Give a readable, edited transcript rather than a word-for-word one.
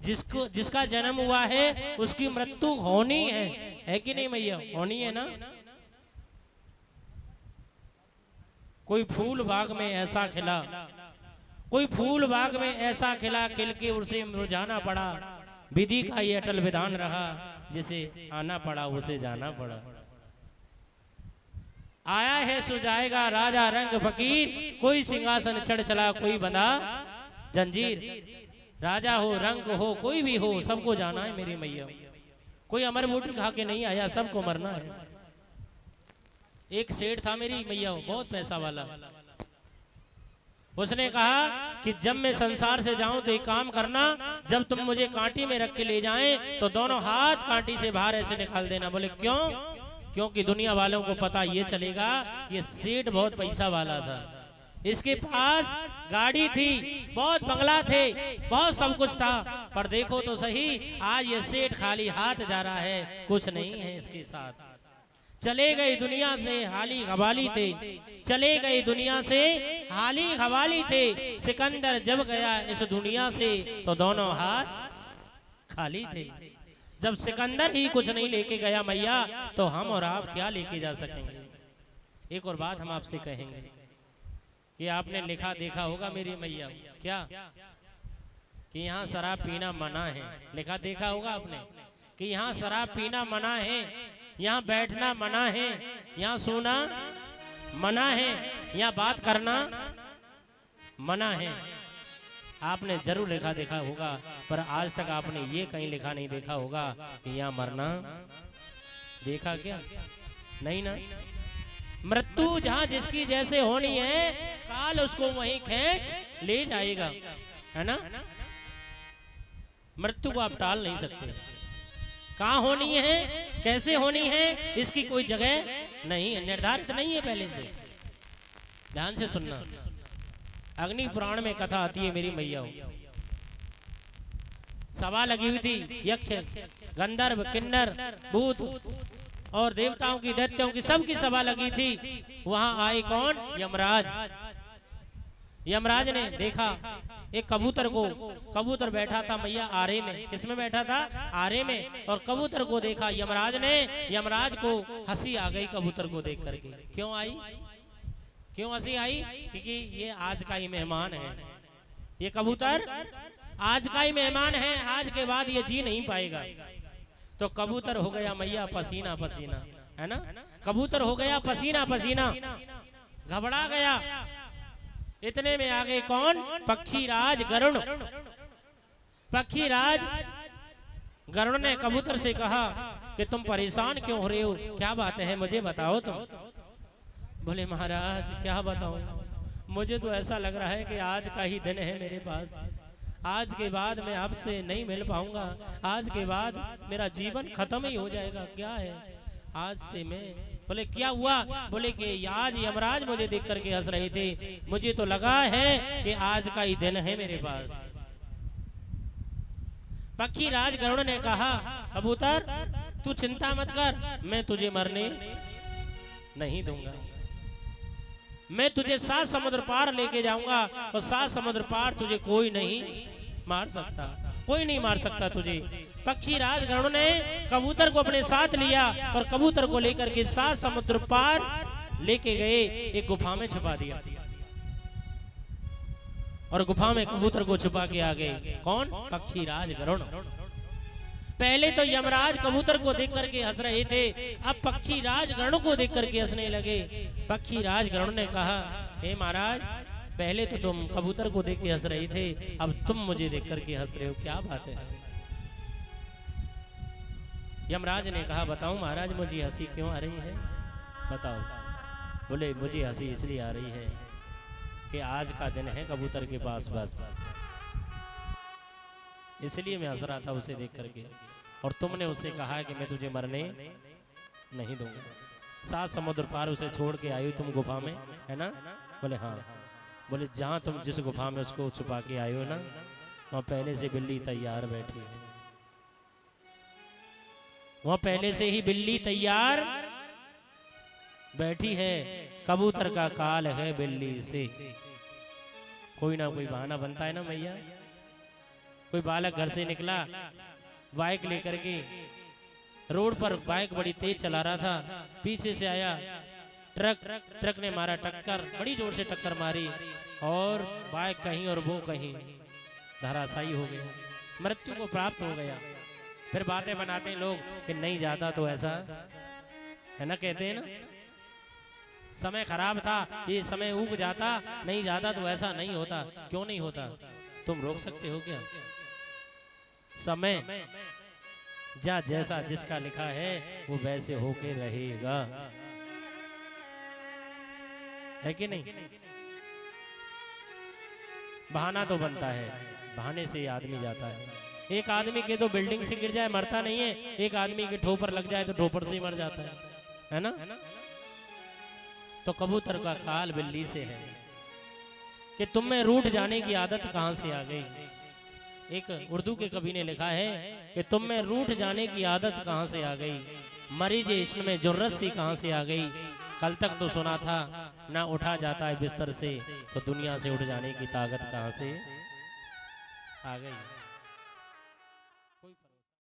जिसको जिसका जन्म हुआ है उसकी मृत्यु होनी है कि नहीं मैया? होनी है ना। कोई फूल बाग में ऐसा खिला, कोई फूल बाग में ऐसा खिला, खिल के उसे मुरझाना पड़ा। विधि का ये अटल विधान रहा, जिसे आना पड़ा उसे जाना पड़ा। आया है सो जाएगा राजा रंग फकीर, कोई सिंहासन चढ़ चला कोई बंधा जंजीर। राजा हो रंग हो कोई भी हो, सबको जाना है मेरी मैया। कोई अमर बूटी खा के नहीं आया, सबको मरना है। एक सेठ था मेरी मैया, बहुत पैसा वाला। उसने कहा कि जब मैं संसार से जाऊं तो एक काम करना, जब तुम मुझे कांटी में रख के ले जाएं तो दोनों हाथ कांटी से बाहर ऐसे निकाल देना। बोले क्यों? क्योंकि दुनिया वालों को पता ये चलेगा ये सेठ बहुत पैसा वाला था, इसके पास गाड़ी थी, बहुत बंगला थे, बहुत सब कुछ था। पर देखो तो सही, आज ये सेठ खाली हाथ जा रहा है, कुछ नहीं है इसके साथ। चले गए दुनिया से हाली हवाली थे, चले गए दुनिया से हाली हवाली थे। सिकंदर जब गया इस दुनिया से तो दोनों हाथ खाली थे। जब सिकंदर ही कुछ नहीं लेके गया मैया, तो हम और आप क्या लेके जा सकेंगे? एक और बात हम आपसे कहेंगे कि आपने लिखा देखा होगा मेरी मैया, क्या कि यहाँ शराब पीना मना है। लिखा देखा होगा आपने कि यहाँ शराब पीना मना है, यहाँ बैठना मना है, यहाँ सोना मना है, यहाँ बात करना मना है। आपने जरूर लिखा देखा होगा, पर आज तक आपने ये कहीं लिखा नहीं देखा होगा कि यहाँ मरना देखा क्या? नहीं ना। मृत्यु जहाँ जिसकी जैसे होनी है, काल उसको वहीं खींच ले जाएगा, है ना। मृत्यु को आप टाल नहीं सकते। कहाँ होनी है, कैसे होनी है, इसकी कोई जगह नहीं है, निर्धारित नहीं है पहले से। ध्यान से सुनना। अग्नि पुराण में कथा आती है मेरी मैया, सभा लगी हुई थी, यक्ष गंधर्व किन्नर भूत और देवताओं की दैत्यों की सबकी सभा लगी थी। वहां आए कौन? यमराज। यमराज ने देखा एक कबूतर को, कबूतर बैठा था मैया आरे में। किसमें बैठा था? आरे में। और कबूतर को देखा यमराज ने, यमराज को हंसी आ गई कबूतर को देख करके। क्यों आई? क्यों हंसी आई? क्योंकि ये आज का ही मेहमान है, ये कबूतर आज का ही मेहमान है, आज के बाद ये जी नहीं पाएगा। तो कबूतर हो गया मैया पसीना पसीना, है ना। कबूतर हो गया पसीना पसीना, घबरा गया। इतने में आ गए कौन? पक्षी राज गरुण। पक्षी राज गरुण ने कबूतर से कहा कि तुम परेशान क्यों हो रहे हो, क्या बात है, मुझे बताओ तुम। बोले महाराज क्या बताऊं, मुझे तो ऐसा लग रहा है कि आज का ही दिन है मेरे पास, आज के बाद मैं आपसे नहीं मिल पाऊंगा, आज के बाद मेरा जीवन खत्म ही हो जाएगा। क्या है आज से मैं? बोले क्या हुआ? बोले कि आज यमराज मुझे देख करके हंस रहे थे, मुझे तो लगा है कि आज का ही दिन है मेरे पास। पक्षी राज गरुड़ ने कहा कबूतर तू चिंता मत कर, मैं तुझे मरने नहीं दूंगा, मैं तुझे 7 समुद्र पार लेके जाऊंगा और 7 समुद्र पार तुझे कोई नहीं मार सकता, कोई नहीं मार सकता तुझे। पक्षी राज गरुड़ ने कबूतर को अपने साथ लिया और कबूतर को लेकर के 7 समुद्र पार लेके गए, एक गुफा में छुपा दिया और गुफा में कबूतर को छुपा के आ गए। कौन? पक्षी राज गरुड़। पहले तो यमराज कबूतर को देख करके हंस रहे थे, अब पक्षी राज गरुड़ को देख करके हंसने लगे। पक्षी राज गरुड़ ने कहा हे महाराज, पहले तो तुम कबूतर को देख के हंस रहे थे, अब तुम मुझे देख करके हंस रहे हो, क्या बात है? यमराज ने कहा बताओ महाराज मुझे हंसी क्यों आ रही है, बताओ। बोले मुझे हंसी इसलिए आ रही है कि आज का दिन है कबूतर के पास, बस इसलिए मैं हंस रहा था उसे देख करके। और तुमने उसे कहा कि मैं तुझे मरने नहीं दूंगा, 7 समुद्र पार उसे छोड़ के आई तुम गुफा में, है ना? बोले हाँ। बोले जहाँ तुम जिस गुफा में उसको छुपा के आए हो ना, वहाँ पहले से बिल्ली तैयार बैठी है, वहाँ पहले से ही बिल्ली तैयार बैठी है। कबूतर का काल है बिल्ली से, कोई ना कोई बहाना बनता है ना भैया, कोई बालक घर से निकला बाइक लेकर के, रोड पर बाइक बड़ी तेज चला रहा था, पीछे से आया ट्रक ने मारा टक्कर, बड़ी जोर से टक्कर मारी और बाइक कहीं और वो कहीं धराशायी हो गया, मृत्यु को प्राप्त हो गया। फिर बातें बनाते हैं लोग कि नहीं जाता तो ऐसा है ना, कहते हैं ना समय खराब था, ये समय उग जाता, नहीं जाता तो ऐसा नहीं होता। क्यों नहीं होता? तुम रोक सकते हो क्या? समय जैसा जिसका लिखा है वो वैसे होके रहेगा, है कि नहीं? बहाना तो बनता है, बहाने से आदमी जाता है। एक आदमी के तो बिल्डिंग से गिर जाए मरता नहीं है, एक आदमी के ठोपर लग जाए तो ठोपर से ही मर जाता है ना? तो कबूतर का काल बिल्ली से है कि तुम में रूठ जाने की आदत कहां से आ गई। एक उर्दू के कवि ने लिखा है कि तुम में रूठ जाने की आदत कहां से आ गई, मरीज इश्क में जुर्रत सी कहां से आ गई। कल तक तो सुना था ना उठा जाता है बिस्तर से, तो दुनिया से उठ जाने की ताकत कहां से आ गई।